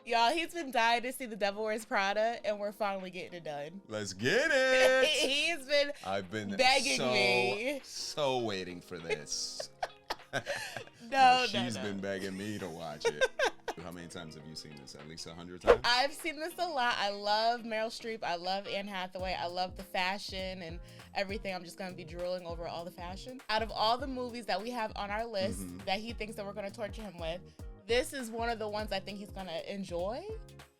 Y'all, he's been dying to see The Devil Wears Prada, and we're finally getting it done. Let's get it. I've been begging me. So waiting for this. She's been begging me to watch it. How many times have you seen this? At least 100 times? I've seen this a lot. I love Meryl Streep. I love Anne Hathaway. I love the fashion and everything. I'm just going to be drooling over all the fashion. Out of all the movies that we have on our list that he thinks that we're going to torture him with, this is one of the ones I think he's going to enjoy.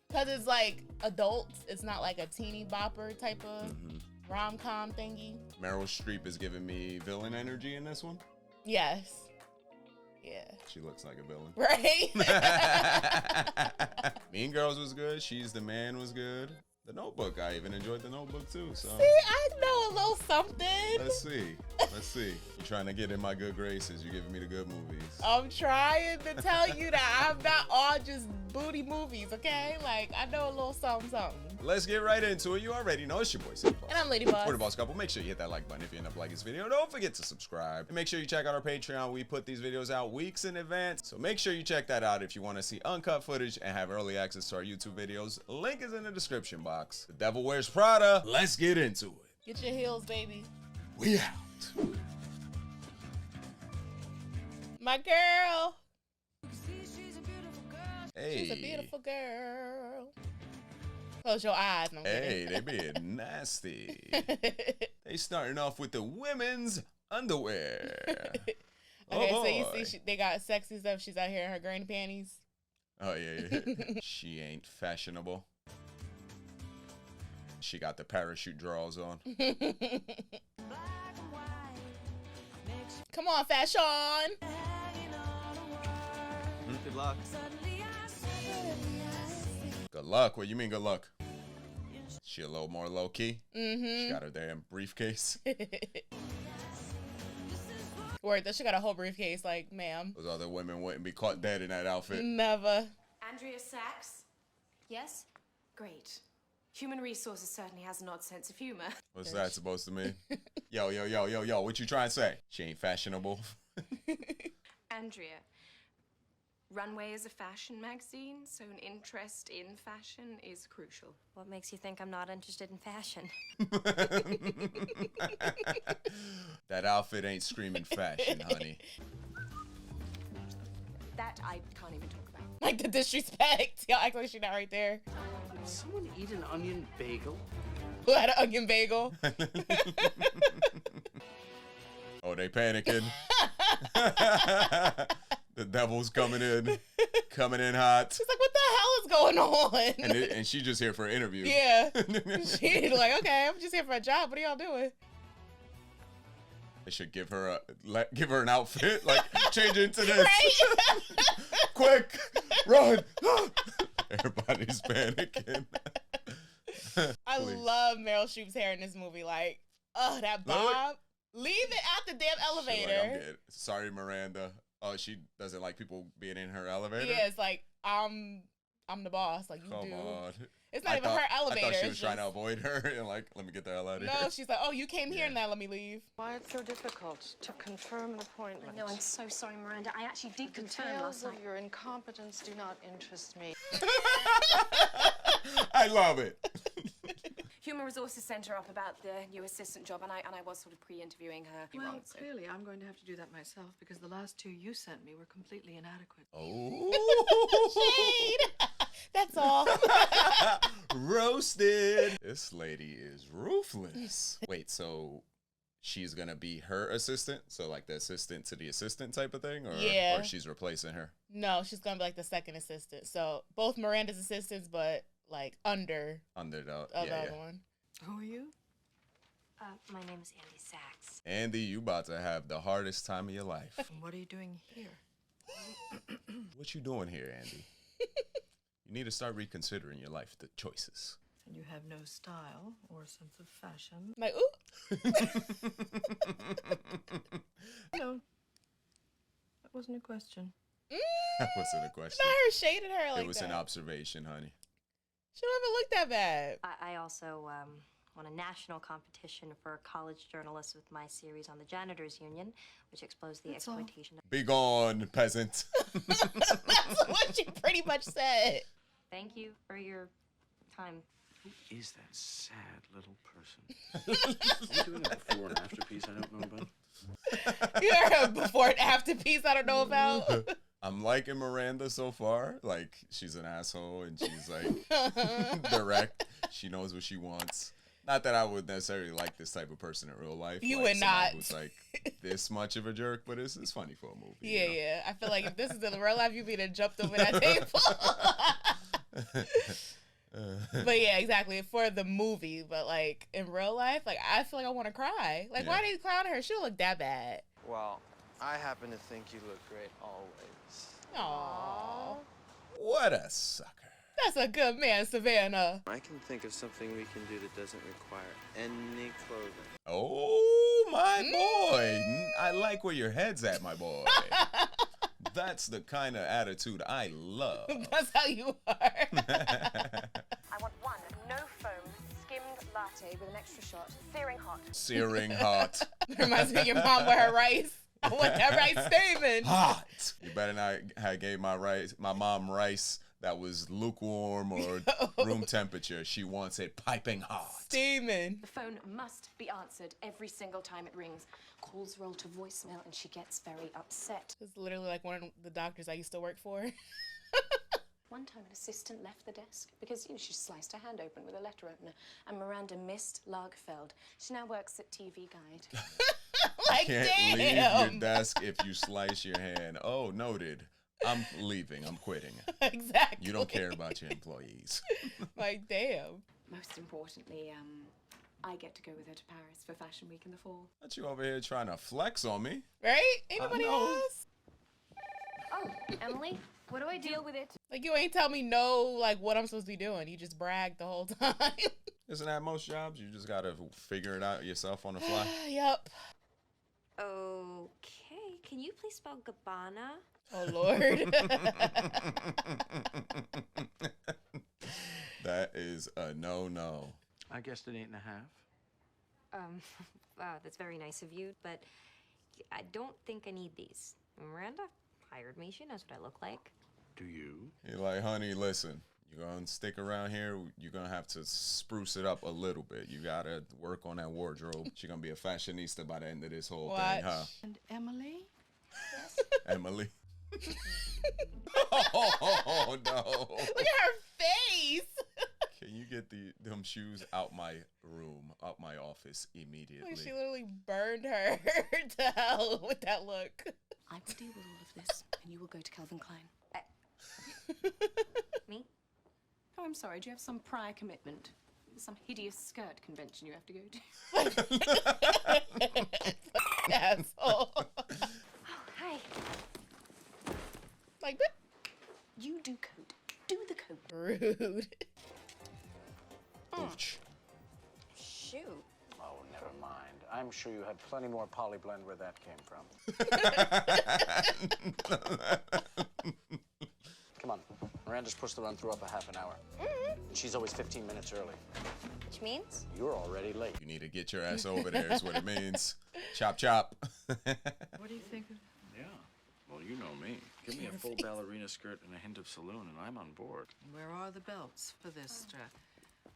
Because it's like adults. It's not like a teeny bopper type of rom-com thingy. Meryl Streep is giving me villain energy in this one? Yes. Yeah. She looks like a villain. Right? Mean Girls was good. She's the Man was good. The Notebook, I even enjoyed The Notebook too. So see, I know a little something. Let's see. You're trying to get in my good graces. You're giving me the good movies. I'm trying to tell you that I'm not all just booty movies, okay? Like, I know a little something. Let's get right into it. You already know it's your boy, City Boss. And I'm Lady Boss. We're the Boss Couple. Make sure you hit that like button if you end up liking this video. Don't forget to subscribe. And make sure you check out our Patreon. We put these videos out weeks in advance. So make sure you check that out if you want to see uncut footage and have early access to our YouTube videos. Link is in the description box. The Devil Wears Prada. Let's get into it. Get your heels, baby. We out. My girl. Hey. She's a beautiful girl. Close your eyes. No, hey, they being nasty. They starting off with the women's underwear. Okay, so you see they got sexy stuff. She's out here in her granny panties. Oh, yeah. She ain't fashionable. She got the parachute drawers on. Come on, fashion. Good luck. Good luck? What you mean good luck? She a little more low-key? She got her damn briefcase. Word, that she got a whole briefcase, like, ma'am. Those other women wouldn't be caught dead in that outfit. Never. Andrea Sachs? Yes? Great. Human resources certainly has an odd sense of humor. What's that supposed to mean? Yo, what you trying to say? She ain't fashionable. Andrea, Runway is a fashion magazine, so an interest in fashion is crucial. What makes you think I'm not interested in fashion? That outfit ain't screaming fashion, honey. That I can't even talk about. Like the disrespect. Y'all act like she's not right there. Did someone eat an onion bagel? Who had an onion bagel? Oh, they panicking. The devil's coming in hot. She's like, what the hell is going on? And she's just here for an interview. Yeah. She's like, okay, I'm just here for a job. What are y'all doing? They should give her an outfit, like change into this. Right? Quick, run! Everybody's panicking. I love Meryl Streep's hair in this movie. Like, that bob. Leave it at the damn elevator. Like, I'm dead. Sorry, Miranda. Oh, she doesn't like people being in her elevator? Yeah, it's like, I'm the boss. Like, you Come do. on. It's not even her elevator. I thought she was trying to avoid her and like, let me get the hell out of here. No, she's like, oh, you came here, now let me leave. Why it's so difficult to confirm an appointment? No, I'm so sorry, Miranda. I actually did confirm Details last night. of your incompetence do not interest me. I love it. Human Resources sent her up about the new assistant job, and I was sort of pre-interviewing her. Well, clearly I'm going to have to do that myself because the last two you sent me were completely inadequate. Oh. Shade. That's all. Roasted. This lady is ruthless. Wait, so she's gonna be her assistant? So like the assistant to the assistant type of thing? Or she's replacing her? No, she's gonna be like the second assistant. So both Miranda's assistants, but like under the other one. Who are you? My name is Andy Sachs. Andy, you about to have the hardest time of your life. And what are you doing here? What you doing here, Andy? You need to start reconsidering your life, the choices. And you have no style or sense of fashion. Like, ooh. No. That wasn't a question. That wasn't a question. Not her shading her like that. It was an observation, honey. She don't even look that bad. I also won a national competition for college journalists with my series on the Janitors Union, which exposed the exploitation of... Be gone, peasant. That's what she pretty much said. Thank you for your time. Who is that sad little person? Are you doing a before and after piece I don't know about? You're a before and after piece I don't know about. I'm liking Miranda so far. Like, she's an asshole and she's like direct. She knows what she wants. Not that I would necessarily like this type of person in real life. You like, would not. Who's like this much of a jerk, but it's funny for a movie. Yeah, you know? yeah. I feel like if this is in real life, you'd be done jumped over that table. But yeah, exactly for the movie. But like in real life, like I feel like I want to cry. Like why did you clown her? She don't look that bad. Well, I happen to think you look great always. Aww, What a sucker. that's a good man, Savannah. I can think of something we can do that doesn't require any clothing. Oh, my boy. I like where your head's at, my boy. That's the kind of attitude I love. That's how you are. I want one no foam skimmed latte with an extra shot, searing hot. Searing hot. Reminds me of your mom with her rice. I want that rice steaming. Hot. You better not have gave my mom rice that was lukewarm or room temperature. She wants it piping hot. Steaming. The phone must be answered every single time it rings. Calls roll to voicemail and she gets very upset. It's literally like one of the doctors I used to work for. One time an assistant left the desk because she sliced her hand open with a letter opener and Miranda missed Lagerfeld. She now works at TV Guide. Like, Can't damn. leave your desk if you slice your hand. Oh, noted. I'm leaving. I'm quitting. Exactly. You don't care about your employees. Like, damn. Most importantly, I get to go with her to Paris for Fashion Week in the fall. Not you over here trying to flex on me. Right? Ain't nobody know. else. Oh, Emily, what do I do? Deal with it. Like, you ain't tell me no, like, what I'm supposed to be doing. You just brag the whole time. Isn't that most jobs? You just got to figure it out yourself on the fly. Yup. Okay, can you please spell Gabbana? Oh, Lord. That is a no-no. I guessed an 8.5. Wow, that's very nice of you, but I don't think I need these. Miranda hired me. She knows what I look like. Do you? You're like, honey, listen. You're going to stick around here. You're going to have to spruce it up a little bit. You got to work on that wardrobe. She's going to be a fashionista by the end of this whole thing, huh? And Emily? Emily. Oh, no. Look at her face. Can you get them shoes out my room, out my office immediately? Like, she literally burned her to hell with that look. I will deal with all of this and you will go to Calvin Klein. Me? Oh, I'm sorry. Do you have some prior commitment? Some hideous skirt convention you have to go to? Asshole. Oh, hi. Like, what? You do coat. Do the coat. Rude. Ouch. Shoot. Oh, never mind. I'm sure you had plenty more polyblend where that came from. Come on. Miranda's supposed to run through up a half an hour. And she's always 15 minutes early. Which means? You're already late. You need to get your ass over there is what it means. Chop, chop. What do you think of Yeah. Well, you know me. Give me a full ballerina skirt and a hint of saloon, and I'm on board. where are the belts for this dress?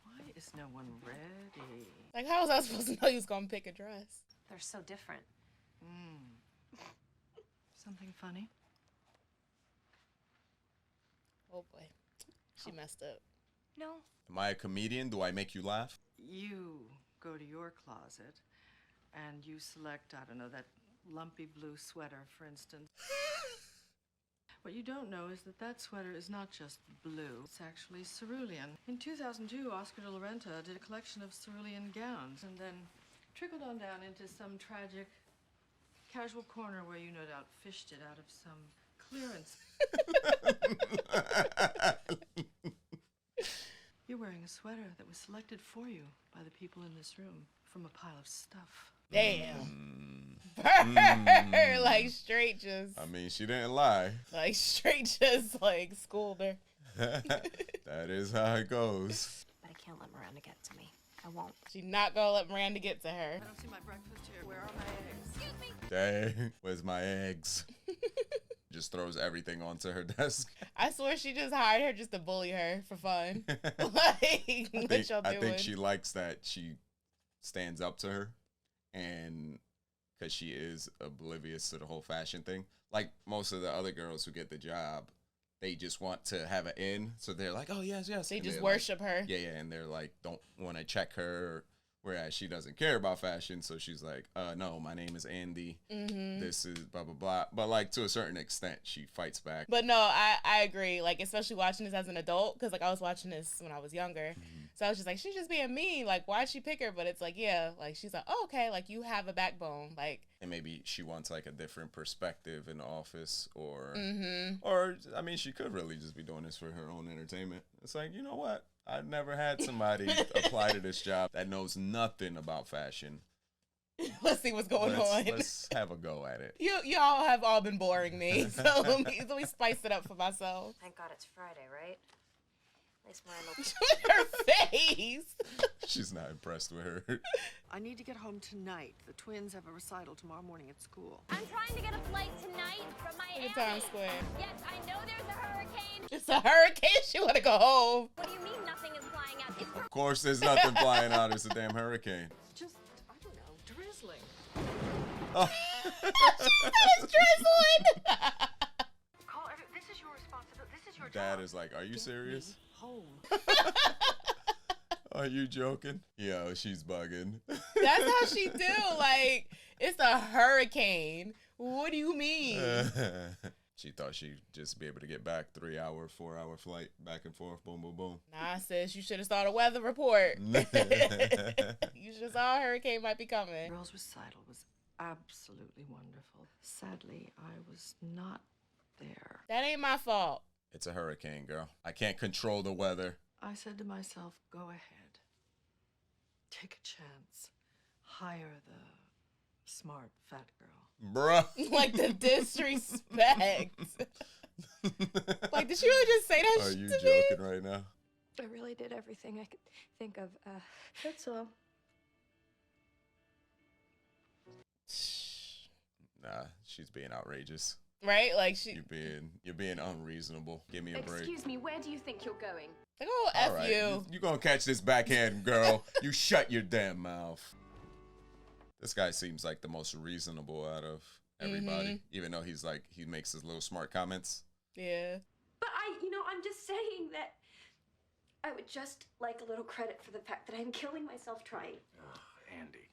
Why is no one ready? Like, how was I supposed to know you was going to pick a dress? They're so different. Something funny? Oh, boy. She messed up. No. Am I a comedian? Do I make you laugh? You go to your closet and you select, I don't know, that lumpy blue sweater, for instance. What you don't know is that that sweater is not just blue, it's actually cerulean. In 2002, Oscar de la Renta did a collection of cerulean gowns and then trickled on down into some tragic casual corner where you no doubt fished it out of some clearance. You're wearing a sweater that was selected for you by the people in this room from a pile of stuff. Damn. Burr. Like, straight just, I mean, she didn't lie. like, straight just, like, schooled her. That is how it goes. But I can't let Miranda get to me. I won't. She not gonna let Miranda get to her. I don't see my breakfast here. Where are my eggs? Dang, where's my eggs? just throws everything onto her desk. I swear she just hired her just to bully her for fun. Like, what y'all doing? I think she likes that she stands up to her, and because she is oblivious to the whole fashion thing. Like most of the other girls who get the job, they just want to have an in, so they're like, oh yes, yes. They and just they're worship her. Yeah, and they're like, don't want to check her. Whereas she doesn't care about fashion, so she's like, no, my name is Andy. This is blah, blah, blah. But, like, to a certain extent, she fights back. But no, I agree. Like, especially watching this as an adult, because, like, I was watching this when I was younger. So I was just like, she's just being mean. Like, why'd she pick her? But it's like, yeah, like, she's like, oh, okay, like, you have a backbone. Like, and maybe she wants, like, a different perspective in the office, or, I mean, she could really just be doing this for her own entertainment. It's like, you know what? I've never had somebody apply to this job that knows nothing about fashion. Let's see what's going on. Let's have a go at it. Y'all have all been boring me, so let me spice it up for myself. Thank God it's Friday, right? At least Miranda. Her face. She's not impressed with her. I need to get home tonight. The twins have a recital tomorrow morning at school. I'm trying to get a flight tonight from Miami. Look at Times Square. Yes, I know there's a hurricane. It's a hurricane. She want to go home. What do you mean nothing is flying out? It's Of course, there's nothing flying out. It's a damn hurricane. Just, I don't know, drizzling. Oh. It's drizzling. This is your responsibility. This is your Dad is like, are you serious? home. Are you joking? Yo, she's bugging. That's how she do. Like, it's a hurricane. What do you mean? She thought she'd just be able to get back 3 hour, 4 hour flight back and forth. Boom, boom, boom. Nah, sis, you should have saw the weather report. You should have saw a hurricane might be coming. Girls' recital was absolutely wonderful. Sadly, I was not there. That ain't my fault. It's a hurricane, girl. I can't control the weather. I said to myself, go ahead. Take a chance. Hire the smart fat girl. Bruh. Like the disrespect. Like, did she really just say that Are shit you to joking me? right now? I really did everything I could think of. That's all. Nah, she's being outrageous. Right? Like, she... You're being unreasonable. Give me a break. Excuse me, where do you think you're going? Like, oh, All F right. you. You're gonna catch this backhand, girl. You shut your damn mouth. This guy seems like the most reasonable out of everybody, even though he makes his little smart comments. Yeah. But I'm just saying that I would just like a little credit for the fact that I'm killing myself trying. Ugh, Andy,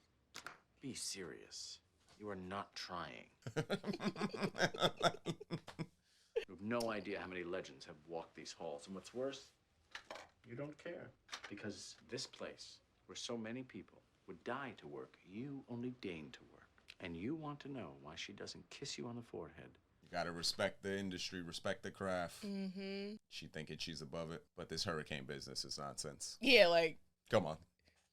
be serious. You are not trying. You have no idea how many legends have walked these halls. And what's worse, you don't care. Because this place, where so many people would die to work, you only deign to work. And you want to know why she doesn't kiss you on the forehead. You gotta respect the industry, respect the craft. She thinking she's above it, but this hurricane business is nonsense. Yeah, like, Come on.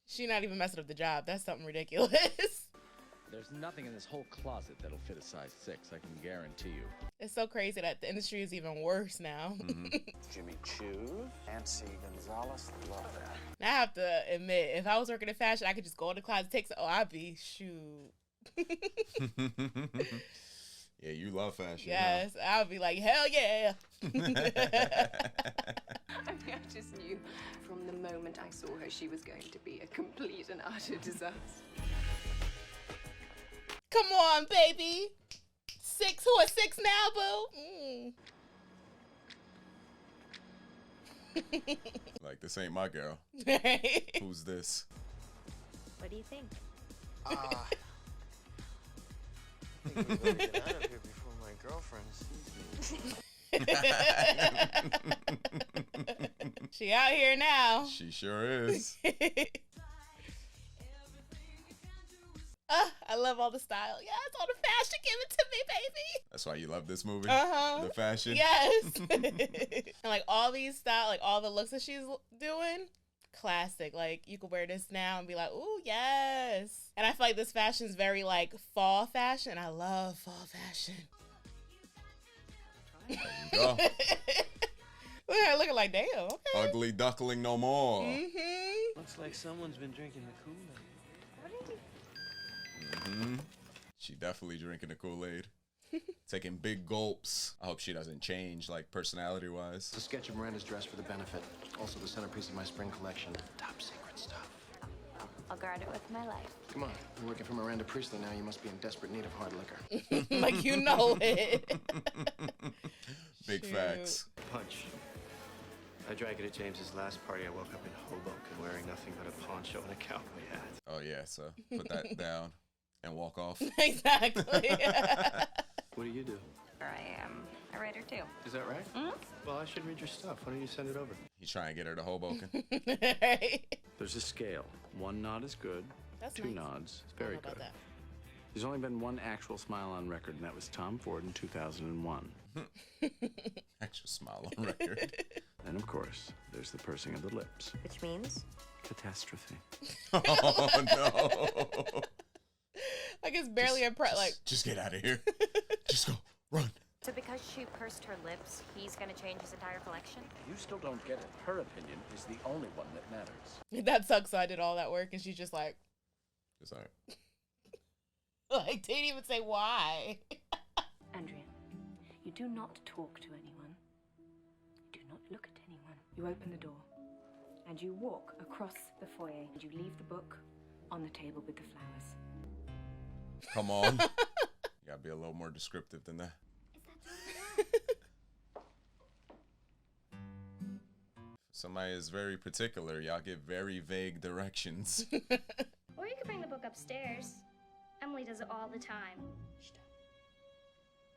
she not even messing up the job. That's something ridiculous. There's nothing in this whole closet that'll fit a size 6, I can guarantee you. It's so crazy that the industry is even worse now. Jimmy Choo, Nancy Gonzalez, love that. Now I have to admit, if I was working in fashion, I could just go in the closet, take some, I'd be, shoot. Yeah, you love fashion. Yes, I would be like, hell yeah. I mean, I just knew from the moment I saw her she was going to be a complete and utter disaster. Come on, baby. 6, who are 6 now, boo? Like, this ain't my girl. Who's this? What do you think? I think we better get out of here before my girlfriend sees me. She out here now. She sure is. I love all the style. Yes, all the fashion. Give it to me, baby. That's why you love this movie? Uh-huh. The fashion? Yes. And like all these style, like all the looks that she's doing, classic. Like you could wear this now and be like, ooh, yes. And I feel like this fashion is very like fall fashion. I love fall fashion. There you go. Look at her looking like, damn, okay. Ugly duckling no more. Looks like someone's been drinking the Kool-Aid. She definitely drinking the Kool-Aid. Taking big gulps. I hope she doesn't change, like, personality-wise. It's a sketch of Miranda's dress for the benefit. Also the centerpiece of my spring collection. Top secret stuff. I'll guard it with my life. Come on, you're working for Miranda Priestly now. You must be in desperate need of hard liquor. Like, you know it. Big facts. Punch. I drank it at James's last party. I woke up in Hoboken wearing nothing but a poncho and a cowboy hat. Oh, yeah, so put that down and walk off. Exactly. What do you do? I am a writer too. Is that right? Mm-hmm. Well, I should read your stuff. Why don't you send it over? He's trying to get her to Hoboken. There's a scale. One nod is good. That's Two nice. nods is I don't very know about good. that. There's only been one actual smile on record, and that was Tom Ford in 2001. Actual smile on record. And of course, there's the pursing of the lips. Which means? Catastrophe. Oh, no. Like, it's barely like. Just get out of here. Just go. Run. So because she pursed her lips, he's gonna change his entire collection? You still don't get it. Her opinion is the only one that matters. That sucks. So I did all that work, and she's just like, Just like, like, didn't even say why. Andrea, you do not talk to anyone. You do not look at anyone. You open the door, and you walk across the foyer, and you leave the book on the table with the flowers. come on. You gotta be a little more descriptive than that. Somebody is very particular. Y'all give very vague directions. Or you could bring the book upstairs. Emily does it all the time.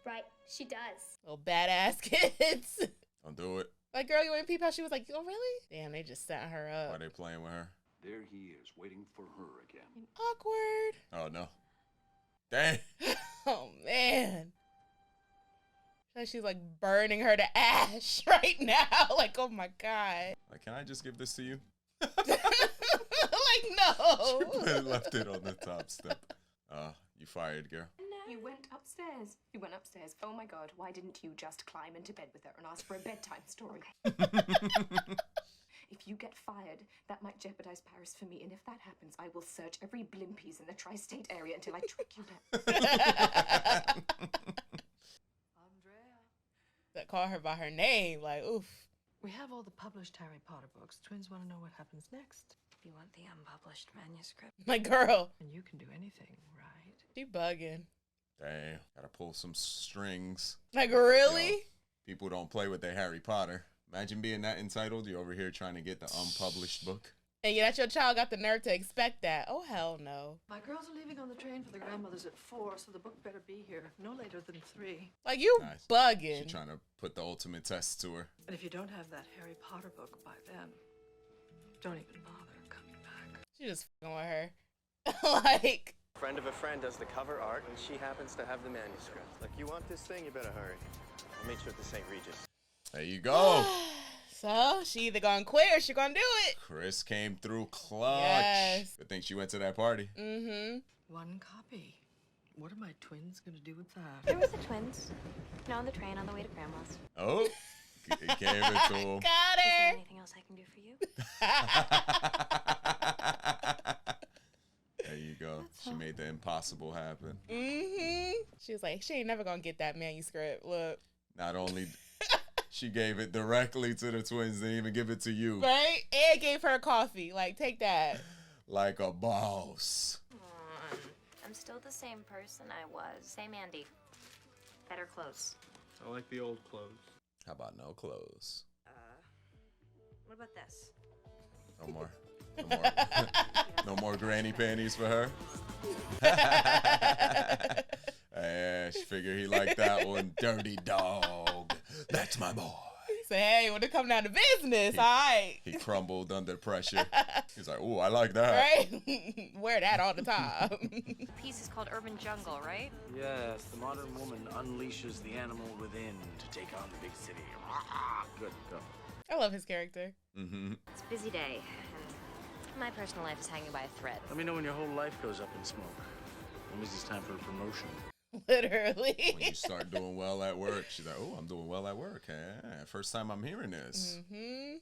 Right, she does. Little badass kids. Don't do it. Like, girl, you ain't peep how she was like, oh, really? Damn, they just set her Why up. they playing with her? There he is, waiting for her again. Awkward. Oh, no. Dang. Oh, man. Like, she's like burning her to ash right now. Like, oh my God. Like, can I just give this to you? Like, no. She left it on the top step. You fired, girl. You went upstairs. You went upstairs. Oh my God, why didn't you just climb into bed with her and ask for a bedtime story? If you get fired, that might jeopardize Paris for me, and if that happens, I will search every Blimpies in the tri-state area until I track you down. That call her by her name. Like, oof. We have all the published Harry Potter books. Twins want to know what happens next. You want the unpublished manuscript? My girl. And you can do anything, right? She bugging. Dang. Gotta pull some strings. Like, really? Yo, people don't play with their Harry Potter. Imagine being that entitled. You're over here trying to get the unpublished book. And yeah, that your child got the nerve to expect that. Oh, hell no. My girls are leaving on the train for their grandmother's at 4, so the book better be here no later than 3. Like, you Nice. bugging. She's trying to put the ultimate test to her. And if you don't have that Harry Potter book by then, don't even bother coming back. She just f***ing with her. Like. Friend of a friend does the cover art, and she happens to have the manuscript. Like, you want this thing? You better hurry. I'll meet you at the St. Regis. There you go. So, she either gonna quit or she gonna do it. Chris came through clutch. Yes. Good thing she went to that party. Mm-hmm. One copy. What are my twins going to do with that? There was the twins. You know, on the train on the way to Grandma's. Oh, he gave it to him. Got Is there her. anything else I can do for you? There you go. She made the impossible happen. Mm-hmm. She was like, she ain't never gonna get that manuscript. Look. Not only she gave it directly to the twins, didn't even give it to you. Right? And gave her coffee. Like, take that. Like a boss. Come on. I'm still the same person I was. Same Andy. Better clothes. I like the old clothes. How about no clothes? What about this? No more. No more. No more granny panties for her. She figured he liked that one. Dirty dog. That's my boy. Say, hey, when it come down to business, all right. He crumbled under pressure. He's like, ooh, I like that. Right? Wear that all the time. The piece is called Urban Jungle, right? Yes, the modern woman unleashes the animal within to take on the big city. Good, go. I love his character. Mm-hmm. It's a busy day, and my personal life is hanging by a thread. Let me know when your whole life goes up in smoke. When is this time for a promotion? Literally. When you start doing well at work, she's like, oh, I'm doing well at work. Yeah, first time I'm hearing this. Mm-hmm.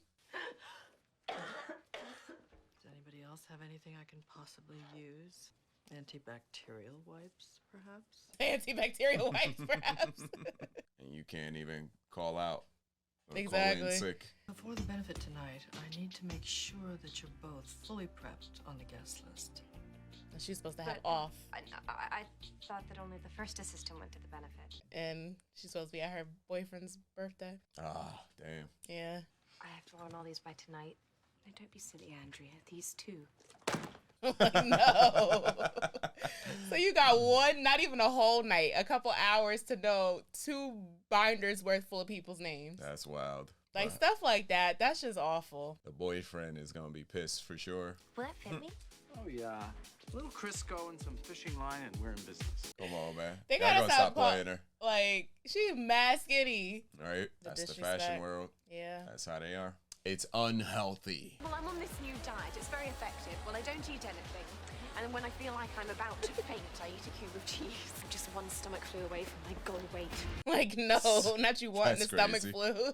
Does anybody else have anything I can possibly use? Antibacterial wipes, perhaps? Antibacterial wipes, perhaps. And you can't even call out. Or Exactly. Call in sick. Before the benefit tonight, I need to make sure that you're both fully prepped on the guest list. And she's supposed to have off. I thought that only the first assistant went to the benefit. And she's supposed to be at her boyfriend's birthday. Ah, damn. Yeah. I have to run all these by tonight. No, don't be silly, Andrea. These two. Like, no. So you got one, not even a whole night, a couple hours to know 2 binders worth full of people's names. That's wild. Like, stuff like that, that's just awful. The boyfriend is gonna be pissed for sure. Will that fit me? Oh, yeah. A little Crisco and some fishing line, and we're in business. Come on, man. They Y'all gotta gonna stop playing her. Like, she's mad skinny. Right? That's the disrespect. fashion world. Yeah. That's how they are. It's unhealthy. Well, I'm on this new diet. It's very effective. Well, I don't eat anything. And then when I feel like I'm about to faint, I eat a cube of cheese. I'm just one stomach flu away from my goal weight. Like, no, not you wanting the That's stomach crazy. flu.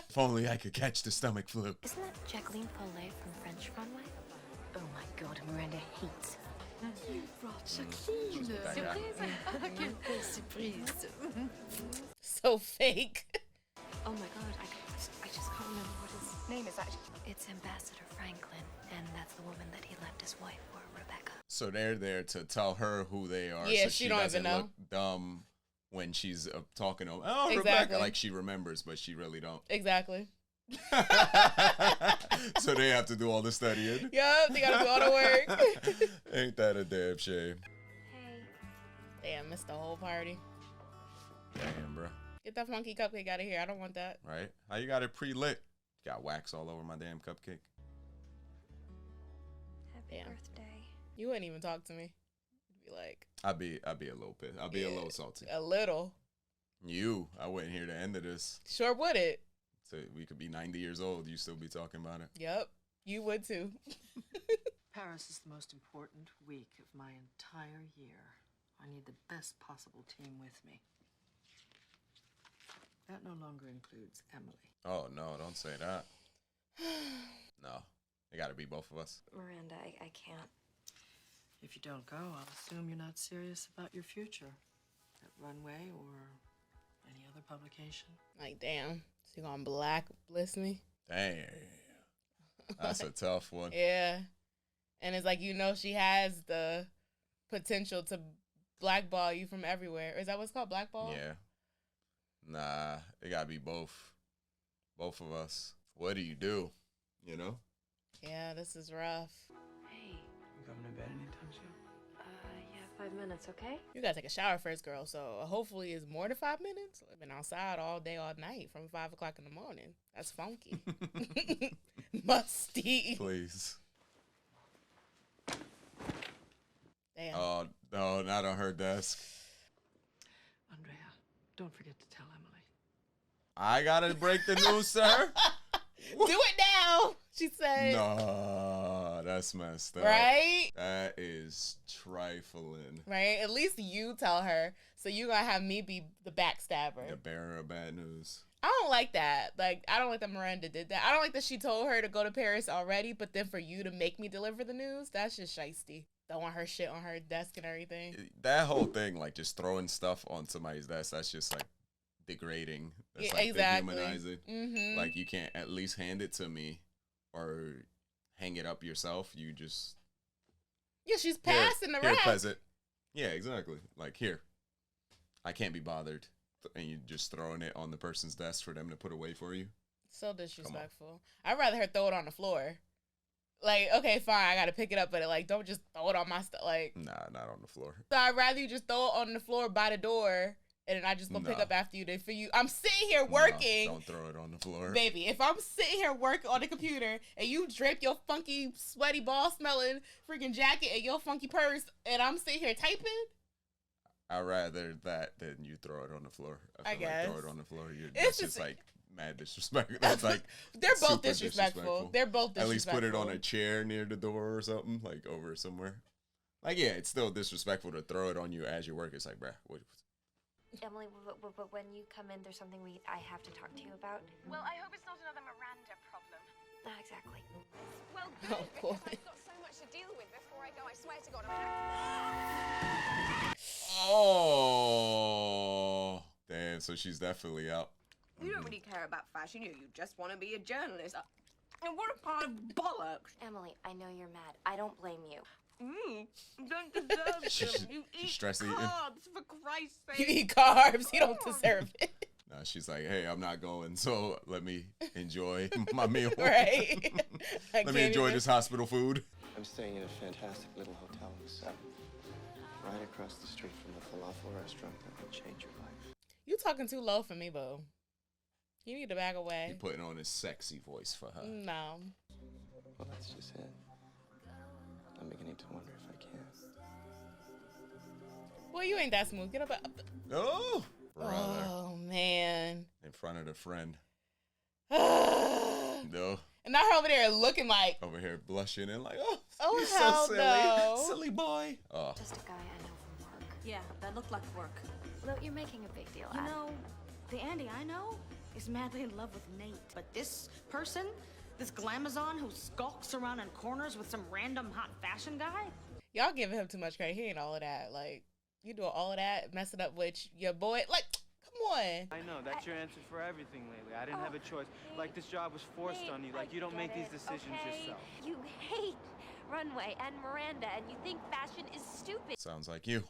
If only I could catch the stomach flu. Isn't that Jacqueline Follet from French Runway? Oh my God, Miranda hates her. You brought Jacqueline. Surprise. Surprise. So fake. Oh my God, I just can't remember what his Name is actually... It's Ambassador Franklin, and that's the woman that he left his wife for, Rebecca. So they're there to tell her who they are. Yeah, so she she don't doesn't even know. look dumb when she's talking to him. Oh, Exactly. Rebecca. Like she remembers, but she really don't. Exactly. So they have to do all the studying. Yup, they gotta do all the work. Ain't that a damn shame? Hey. Damn, missed the whole party. Damn, bro. Get that funky cupcake out of here. I don't want that. Right? How you got it pre-lit? Got wax all over my damn cupcake. Happy Damn. birthday. You wouldn't even talk to me. You'd be like, I'd be a little pissed. I'd be a little salty. a little. I wouldn't hear the end of this. Sure would it? So we could be 90 years old. You still be talking about it. Yep. You would too. Paris is the most important week of my entire year. I need the best possible team with me. That no longer includes Emily. Oh, no, don't say that. No. It got to be both of us. Miranda, I can't. If you don't go, I'll assume you're not serious about your future at Runway or any other publication. Like, damn. So you gonna blacklist me? Damn. That's a tough one. Yeah. And it's like, she has the potential to blackball you from everywhere. Is that what's called, blackball? Yeah. Nah, it got to be both. Both of us. What do you do? You know? Yeah, this is rough. Hey. You coming to bed anytime soon? Yeah, 5 minutes, okay? You gotta take a shower first, girl. So hopefully it's more than 5 minutes. I've been outside all day, all night from 5 o'clock in the morning. That's funky. Musty. Please. Damn. Oh, no, not on her desk. Andrea, don't forget to tell Emily. I got to break the news to her? Do it now, she said. No, that's messed up. Right? That is trifling. Right? At least you tell her. So you gonna have me be the backstabber. The bearer of bad news. I don't like that. Like, I don't like that Miranda did that. I don't like that she told her to go to Paris already, but then for you to make me deliver the news, that's just shiesty. Don't want her shit on her desk and everything. That whole thing, like just throwing stuff on somebody's desk, that's just like degrading. That's Yeah, like exactly. dehumanizing. Mm-hmm. Like you can't at least hand it to me or hang it up yourself. You just Yeah, she's passing the here, rack. peasant. Yeah, exactly. Like here, I can't be bothered, and you just throwing it on the person's desk for them to put away for you. So disrespectful. I'd rather her throw it on the floor. Like, okay, fine, I gotta pick it up, but like, don't just throw it on my stuff. Like, Nah, not on the floor. so I'd rather you just throw it on the floor by the door, and then I just go pick Nah. up after you. For you, I'm sitting here working. No, don't throw it on the floor. Baby, if I'm sitting here working on the computer and you drape your funky, sweaty, ball-smelling freaking jacket and your funky purse, and I'm sitting here typing, I'd rather that than you throw it on the floor. I feel like throw guess. it on the floor. It's That's just- just like mad disrespect. That's like they're both super disrespectful. They're both disrespectful. At least put it on a chair near the door or something, like over somewhere. Like, yeah, it's still disrespectful to throw it on you as you work. It's like, bruh, what? Emily, but when you come in, there's something I have to talk to you about. Well, I hope it's not another Miranda problem. Not exactly. Well, Oh, good, boy. because I've got so much to deal with before I go. I swear to God, I'm so she's definitely out. You don't really care about fashion, you just want to be a journalist. And what a pile of bollocks. Emily, I know you're mad. I don't blame you. You don't deserve them. You eat stress eating. carbs, for Christ's sake. You eat carbs. You don't deserve it. No, she's like, hey, I'm not going, so let me enjoy my meal. Right. Let me enjoy this hospital food. I'm staying in a fantastic little hotel in the south, right across the street from the falafel restaurant that will change your life. You talking too low for me, boo. You need to back away. He putting on his sexy voice for her. No. Well, that's just it. I'm beginning to wonder if I can. Well, you ain't that smooth. Get up. Oh, brother. Oh, man. In front of the friend. And No. not her over there looking like. Over here blushing and like, Oh, you're hell so silly. no. Silly boy. Oh. Just a guy I know from work. Yeah, that looked like work. Look, you're making a big deal You out of know, the Andy I know is madly in love with Nate. But this person, this glamazon who skulks around in corners with some random hot fashion guy? Y'all giving him too much credit. He ain't all of that. Like, you doing all of that, messing up with your boy. Like, come on. I know, that's your answer for everything lately. I didn't have a choice. Like, this job was forced on you. Like, you don't make these decisions yourself. You hate runway and Miranda, and you think fashion is stupid. Sounds like you.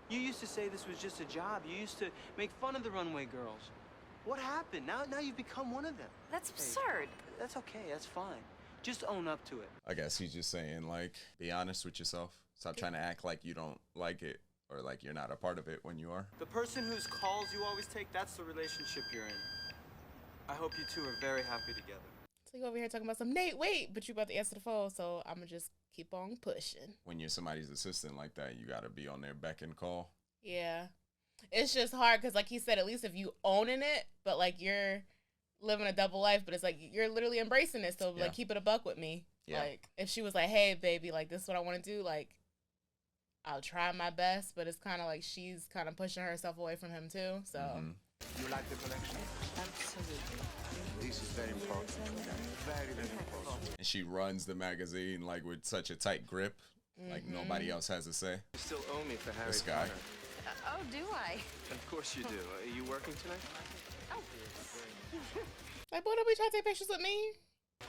You used to say this was just a job. You used to make fun of the runway girls. What happened? Now you've become one of them. That's absurd. That's okay, that's fine. Just own up to it. I guess he's just saying, like, be honest with yourself. Stop trying to act like you don't like it or like you're not a part of it when you are. The person whose calls you always take, that's the relationship you're in. I hope you two are very happy together. So you over here talking about some Nate, wait, but you about to answer the phone, so I'm gonna just keep on pushing. When you're somebody's assistant like that, you gotta be on their beck and call. Yeah. It's just hard because, like he said, at least if you owning it, but like you're living a double life, but it's like you're literally embracing it. So like keep it a buck with me. Yeah. Like if she was like, hey baby, like this is what I want to do, like I'll try my best, but it's kind of like she's kind of pushing herself away from him too. So You like the collection? Absolutely. This is very important. Very, very important. And she runs the magazine like with such a tight grip, like nobody else has a say. You still owe me for Harry This guy. Potter. Oh, do I? Of course you do. Are you working tonight? like, boy, don't be trying to take pictures with me.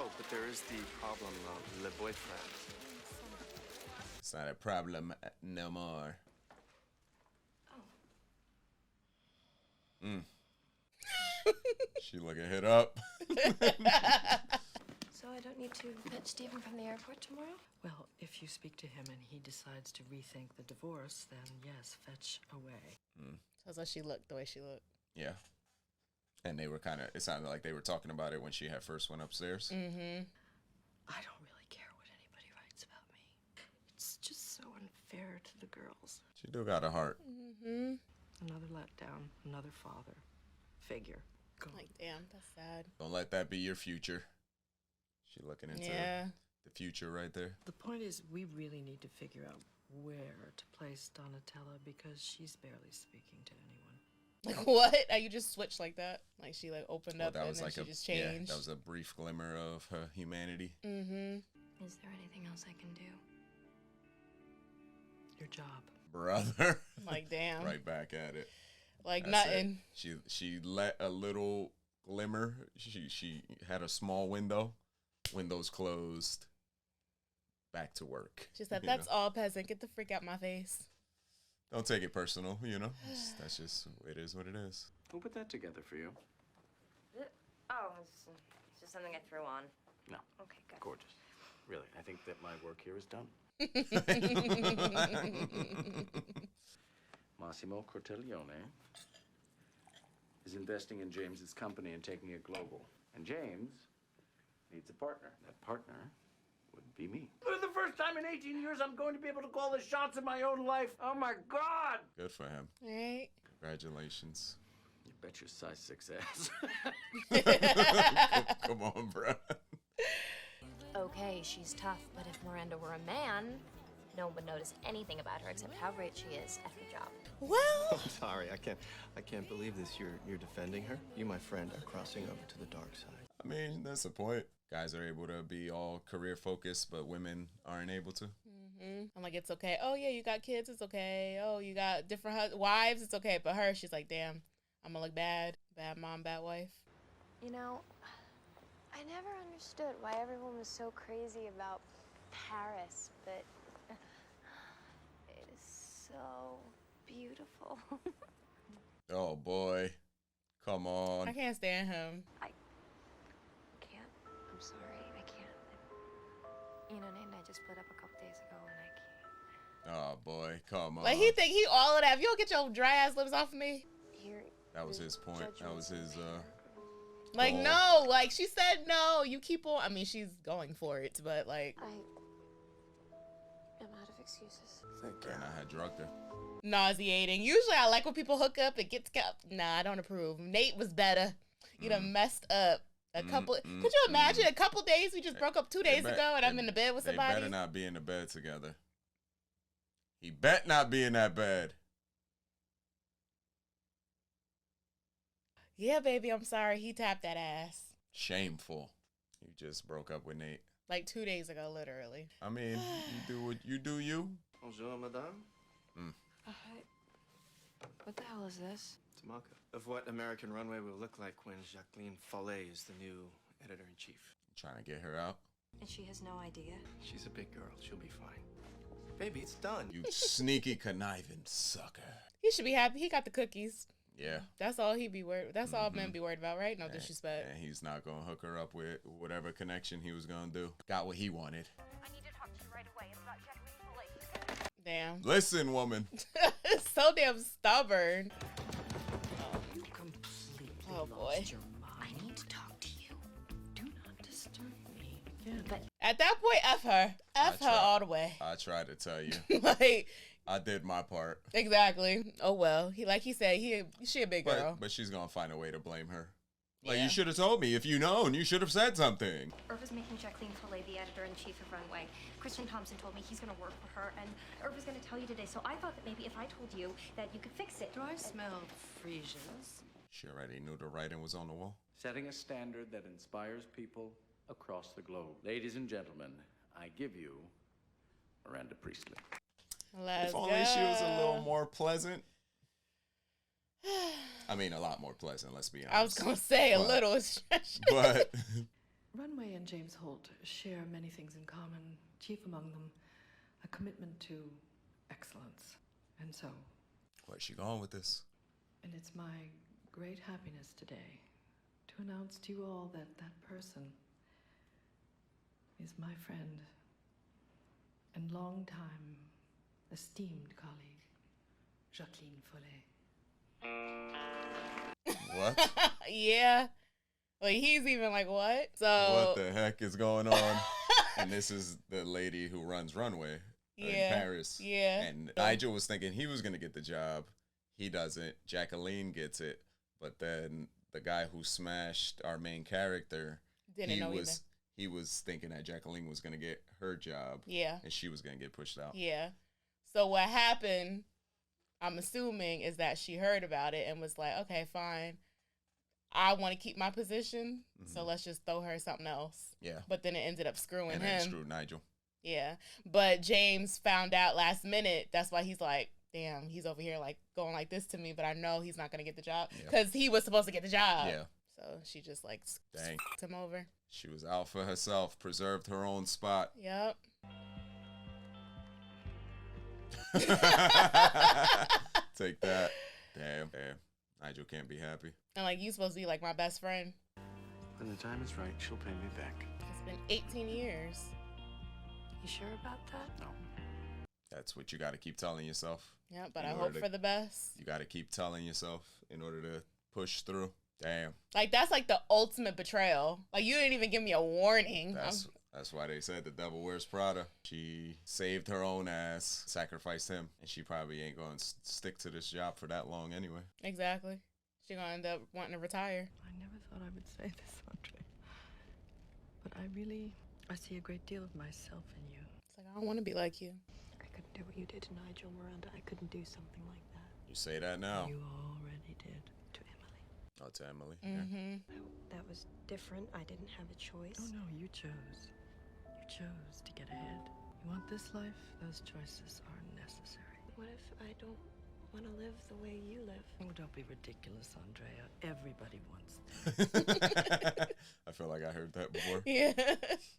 Oh, but there is the problem, le boyfriend. It's not a problem no more. She looking hit up. So I don't need to fetch Stephen from the airport tomorrow? Well, if you speak to him and he decides to rethink the divorce, then yes, fetch away. That's how she looked, the way she looked. Yeah. And they were kind of, it sounded like they were talking about it when she had first went upstairs. I don't really care what anybody writes about me. It's just so unfair to the girls. She do got a heart. Another letdown, another father figure. Gone. Like, damn, that's sad. Don't let that be your future. She looking into the future right there. The point is, we really need to figure out where to place Donatella because she's barely speaking to anyone. Like, what? You just switched like that? Like, she, like, opened up that and was then like she a, just changed? Yeah, that was a brief glimmer of her humanity. Is there anything else I can do? Your job. Brother. Like, damn. Right back at it. Like, That's nothing. it. She let a little glimmer. She had a small window. Windows closed. Back to work. She said, you that's know? all, peasant. Get the freak out my face. Don't take it personal, you know? That's just, it is what it is. Who put that together for you? Oh, it's just something I threw on. No. Okay, good. Gorgeous. Really, I think that my work here is done. Massimo Cortellone is investing in James's company and taking it global. And James needs a partner. That partner would be me. For the first time in 18 years, I'm going to be able to call the shots in my own life. Oh, my God. Good for him. Right? Congratulations. You bet your size 6 ass. Come on, bro. Okay, she's tough, but if Miranda were a man, no one would notice anything about her except how great she is at her job. Well, I'm sorry, I can't believe this. You're defending her. You, my friend, are crossing over to the dark side. I mean, that's the point. Guys are able to be all career focused, but women aren't able to. I'm like, it's okay. Oh, yeah, you got kids. It's okay. Oh, you got different wives. It's okay. But her, she's like, damn, I'm gonna look bad. Bad mom, bad wife. You know, I never understood why everyone was so crazy about Paris, but it is so beautiful. Oh boy. Come on. I can't stand him. I can't. I'm sorry. I can't. You know, Nate and I just split up a couple days ago, and I can't. Oh boy. Come on. Like, he think he all of that. If you don't get your dry ass lips off of me. That was his point. That was his, Like, goal. no. Like, she said no. You keep on. I mean, she's going for it, but like. I am out of excuses. BreAnna had drugged her. Nauseating. Usually I like when people hook up and get together. Nah, I don't approve. Nate was better. You done messed up a couple. Could you imagine a couple days? We just broke up 2 days ago and I'm in the bed with somebody. They better not be in the bed together. He bet not be in that bed. Yeah, baby, I'm sorry. He tapped that ass. Shameful. You just broke up with Nate. Like 2 days ago, literally. I mean, you do what you do, you. Bonjour, madame. What the hell is this? It's a mock-up of what American Runway will look like when Jacqueline Follet is the new editor-in-chief. Trying to get her out. And she has no idea? She's a big girl. She'll be fine. Baby, it's done. You sneaky conniving sucker. He should be happy. He got the cookies. Yeah. That's all he be worried. That's all men be worried about, right? No disrespect. And he's not gonna hook her up with whatever connection he was gonna do. Got what he wanted. I need to talk to you right away. It's about Jacqueline Follet. Damn. Listen, woman. So damn stubborn. You completely Oh boy. lost your mind. I need to talk to you. Do not disturb me. Yeah, but At that point, F her. F her all the way. I tried to tell you. Like, I did my part. exactly. Oh well. He said, she a big girl. But she's gonna find a way to blame her. Like, you should have told me. If you known, you should have said something. Irv is making Jacqueline Follet the editor-in-chief of Runway. Christian Thompson told me he's going to work for her, and Irv was going to tell you today. So I thought that maybe if I told you that you could fix it. do I smell freesias? She already knew the writing was on the wall. Setting a standard that inspires people across the globe. Ladies and gentlemen, I give you Miranda Priestly. Let's If only she was a little more pleasant. I mean, a lot more pleasant, let's be honest. I was going to say a little. But Runway and James Holt share many things in common, chief among them a commitment to excellence. And so, where's she going with this? and it's my great happiness today to announce to you all that that person is my friend and longtime esteemed colleague, Jacqueline Follet. What? Yeah. Like, he's even like, what? So What the heck is going on? And this is the lady who runs Runway in Paris. Yeah. And Nigel was thinking he was going to get the job. He doesn't. Jacqueline gets it. But then the guy who smashed our main character, Didn't know either. he was thinking that Jacqueline was going to get her job. Yeah. And she was going to get pushed out. Yeah. So what happened, I'm assuming, is that she heard about it and was like, okay, fine. I want to keep my position, so let's just throw her something else. Yeah. But then it ended up screwing And him. then screwed Nigel. Yeah. But James found out last minute. That's why he's like, damn, he's over here like going like this to me, but I know he's not going to get the job because he was supposed to get the job. Yeah. So she just like Dang. him over. She was out for herself, preserved her own spot. Yep. Take that. Damn. Nigel can't be happy. And like, you supposed to be like my best friend. When the time is right, she'll pay me back. It's been 18 years. You sure about that? No. That's what you got to keep telling yourself. Yeah, but in I order hope to- for the best. You got to keep telling yourself in order to push through. Damn. Like, that's like the ultimate betrayal. Like, you didn't even give me a warning. That's why they said the devil wears Prada. She saved her own ass, sacrificed him, and she probably ain't going to stick to this job for that long anyway. Exactly. She gonna end up wanting to retire. I never thought I would say this, Andre. But I see a great deal of myself in you. It's like, I don't want to be like you. I couldn't do what you did to Nigel, Miranda. I couldn't do something like that. You say that now. You already did. To Emily. Oh, to Emily. Mm-hmm. That was different. I didn't have a choice. Oh, no, you chose. You chose to get ahead. You want this life? Those choices are necessary. What if I don't want to live the way you live. Oh, don't be ridiculous, Andrea. Everybody wants I feel like I heard that before. Yeah.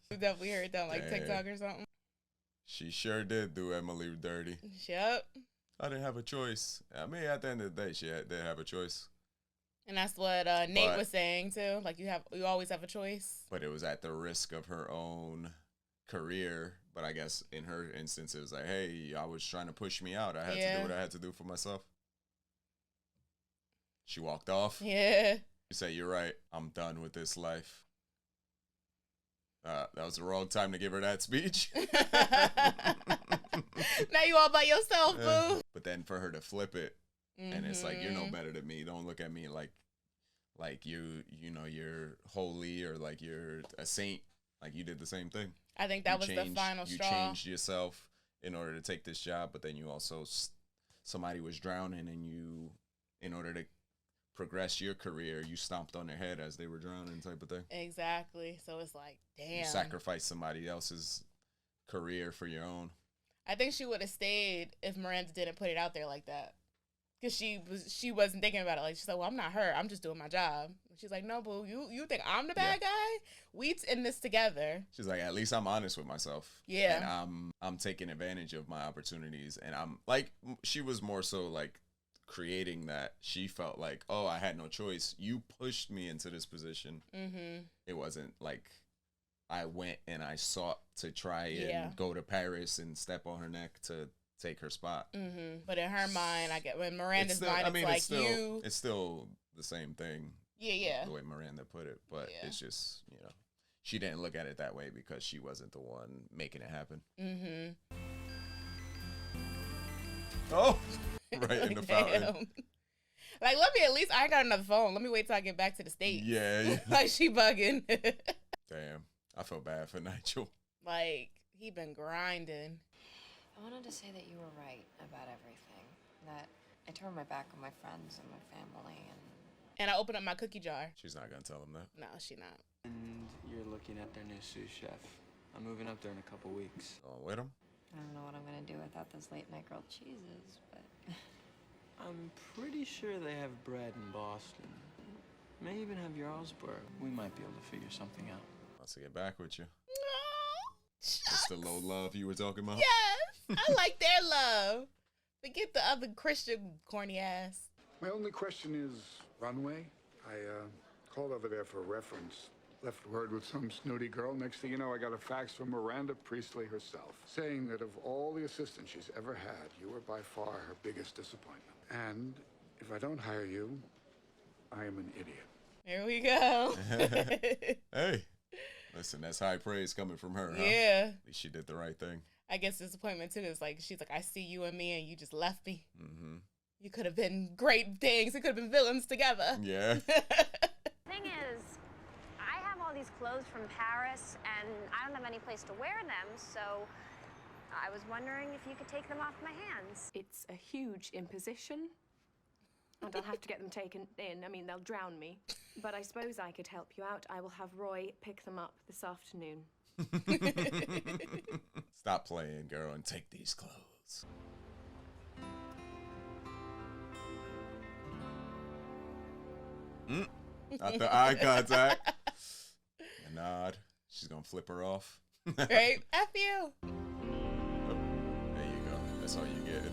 We definitely heard that on like Dang. TikTok or something. She sure did do Emily dirty. Yep. I didn't have a choice. I mean, at the end of the day, she didn't have a choice. And that's what Nate was saying too. Like you always have a choice. But it was at the risk of her own career. But I guess in her instance, it was like, hey, I was trying to push me out. I had to do what I had to do for myself. She walked off. Yeah. You say, you're right. I'm done with this life. That was the wrong time to give her that speech. Now you all by yourself, boo. But then for her to flip it, and it's like, you're no better than me. Don't look at me like you're holy or like you're a saint. Like you did the same thing. I think that was the final straw. You changed yourself in order to take this job, but then you also, somebody was drowning and you, in order to progress your career, you stomped on their head as they were drowning type of thing. Exactly. So it's like, damn. You sacrificed somebody else's career for your own. I think she would have stayed if Miranda didn't put it out there like that. Because she wasn't thinking about it. Like, she's like, well, I'm not her. I'm just doing my job. She's like, no, boo, you think I'm the bad guy? We in this together. She's like, at least I'm honest with myself. Yeah. And I'm taking advantage of my opportunities. And I'm like, she was more so like creating that. She felt like, oh, I had no choice. You pushed me into this position. Mm-hmm. It wasn't like I went and I sought to try and go to Paris and step on her neck to take her spot. Mm-hmm. But in her mind, I get when Miranda's mind, it's still the same thing. Yeah. The way Miranda put it, but it's just, she didn't look at it that way because she wasn't the one making it happen. Mm-hmm. Oh, right in the fountain. Like, let me at least, I ain't got another phone. Let me wait till I get back to the States. Yeah. Like, she bugging. Damn. I feel bad for Nigel. Like, he been grinding. I wanted to say that you were right about everything. That I turned my back on my friends and my family and I opened up my cookie jar. She's not gonna tell him that. No, she not. And you're looking at their new sous chef. I'm moving up there in a couple weeks. Oh, with him? I don't know what I'm gonna do without those late night grilled cheeses, but I'm pretty sure they have bread in Boston. May even have Jarlsberg. We might be able to figure something out. Wants to get back with you. No, it's the low love you were talking about? Yes, I like their love. Forget the other Christian corny ass. My only question is, runway? I called over there for a reference. Left word with some snooty girl. Next thing you know, I got a fax from Miranda Priestly herself, saying that of all the assistants she's ever had, you were by far her biggest disappointment. And if I don't hire you, I am an idiot. Here we go. Hey, listen, that's high praise coming from her, huh? Yeah. At least she did the right thing. I guess disappointment, too, is like, she's like, I see you and me, and you just left me. Mm-hmm. You could have been great things. We could have been villains together. Yeah. Thing is, I have all these clothes from Paris, and I don't have any place to wear them, so I was wondering if you could take them off my hands. It's a huge imposition, and I'll have to get them taken in. I mean, they'll drown me. But I suppose I could help you out. I will have Roy pick them up this afternoon. Stop playing, girl, and take these clothes. Not the eye contact. A nod. She's gonna flip her off. Right? F you. Oh, there you go. That's all you get.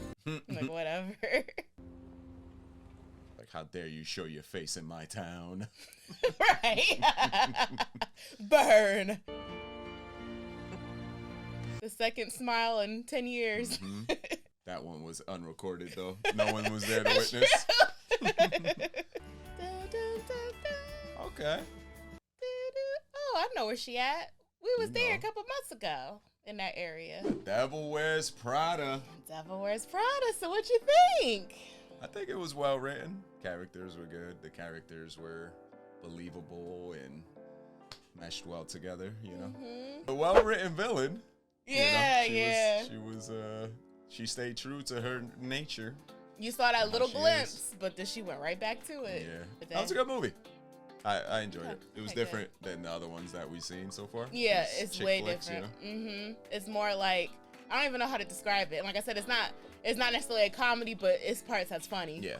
Like, whatever. Like, how dare you show your face in my town? Right? Burn. The second smile in 10 years. Mm-hmm. That one was unrecorded, though. No one was there to witness. Okay. Oh, I know where she at. We was there a couple months ago in that area. Devil Wears Prada. Devil Wears Prada. So what you think? I think it was well written. Characters were good. The characters were believable and meshed well together, you know. Mm-hmm. A well written villain. Yeah, She stayed true to her nature. You saw that little glimpse, but then she went right back to it. Yeah. That was a good movie. I enjoyed it. It was different than the other ones that we've seen so far. Yeah, it's way flicks, different. You know? It's more like, I don't even know how to describe it. And like I said, it's not necessarily a comedy, but it's parts that's funny. Yeah.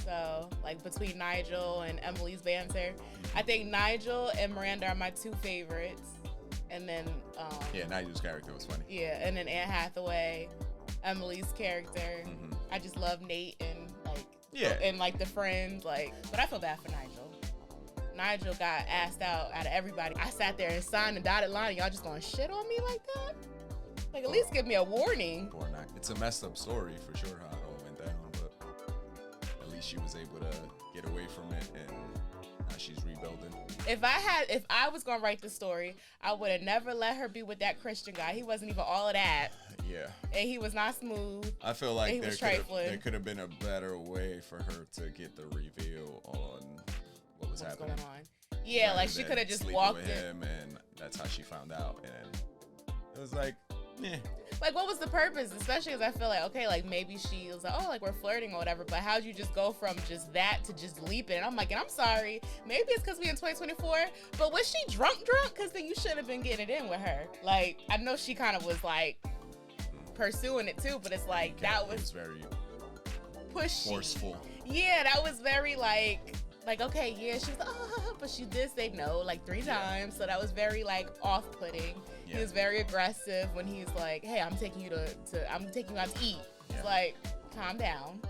So, like, between Nigel and Emily's banter, I think Nigel and Miranda are my two favorites. And then, yeah, Nigel's character was funny. Yeah, and then Anne Hathaway, Emily's character. I just love Nate and, like, the friends, like, but I feel bad for Nigel. Nigel got asked out of everybody. I sat there and signed the dotted line, and y'all just gonna shit on me like that? Like, at least give me a warning. It's a messed up story for sure how it all went down, but at least she was able to get away from it, and now she's rebuilding. If I was gonna write the story, I would have never let her be with that Christian guy. He wasn't even all of that. Yeah. And he was not smooth. I feel like there could have been a better way for her to get the reveal on what was happening. Going on. Yeah, like she could have just walked with him, and that's how she found out. And it was like, yeah. Like, what was the purpose? Especially because I feel like, okay, like maybe she was like, oh, like we're flirting or whatever. But how'd you just go from just that to just leaping? And I'm like, and I'm sorry. Maybe it's because we in 2024. But was she drunk? Because then you shouldn't have been getting it in with her. Like, I know she kind of was like pursuing it too, but it's like that was very pushy, forceful. Yeah, that was very like okay, yeah, she was like, oh, but she did say no like 3 times, so that was very like off-putting. Yeah. He was very aggressive when he's like, hey, I'm taking you I'm taking you out to eat. Yeah. It's like, calm down.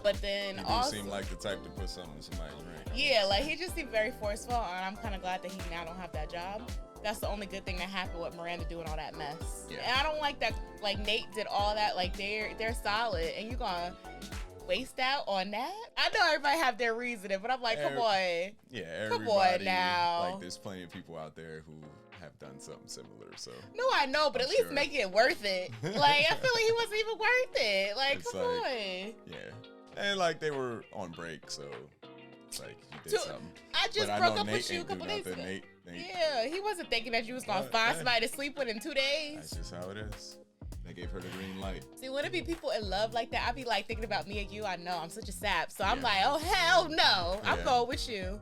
But then he also seem like the type to put something in somebody's drink. Yeah, like he just seemed very forceful, and I'm kind of glad that he now don't have that job. That's the only good thing that happened with Miranda doing all that mess. Yeah. And I don't like that, like Nate did all that, like they're solid, and you gonna waste out on that? I know everybody have their reasoning, but I'm like, come on. Yeah, everybody. Come on now. Like, there's plenty of people out there who have done something similar, so. No, I know, but at least make it worth it. Like, I feel like he wasn't even worth it. Like, it's come on. Yeah. And, like, they were on break, so it's like, he did something. I just broke up with you a couple days ago. Nate. Yeah, he wasn't thinking that you was going to find somebody to sleep with in 2 days. That's just how it is. They gave her the green light. See, would it be people in love like that? I'd be like thinking about me and you. I know I'm such a sap, so I'm like, oh hell no, I'm going with you,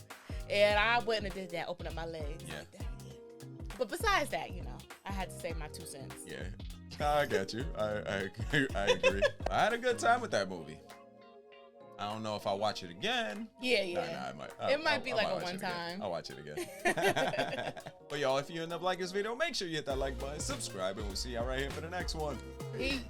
and I wouldn't have did that. Open up my legs. Yeah. Like that. But besides that, you know, I had to say my 2 cents. Yeah, I get you. I agree. I had a good time with that movie. I don't know if I'll watch it again. Yeah. Nah, it might be like a one time. I'll watch it again. But y'all, if you end up liking this video, make sure you hit that like button, subscribe, and we'll see y'all right here for the next one. Peace.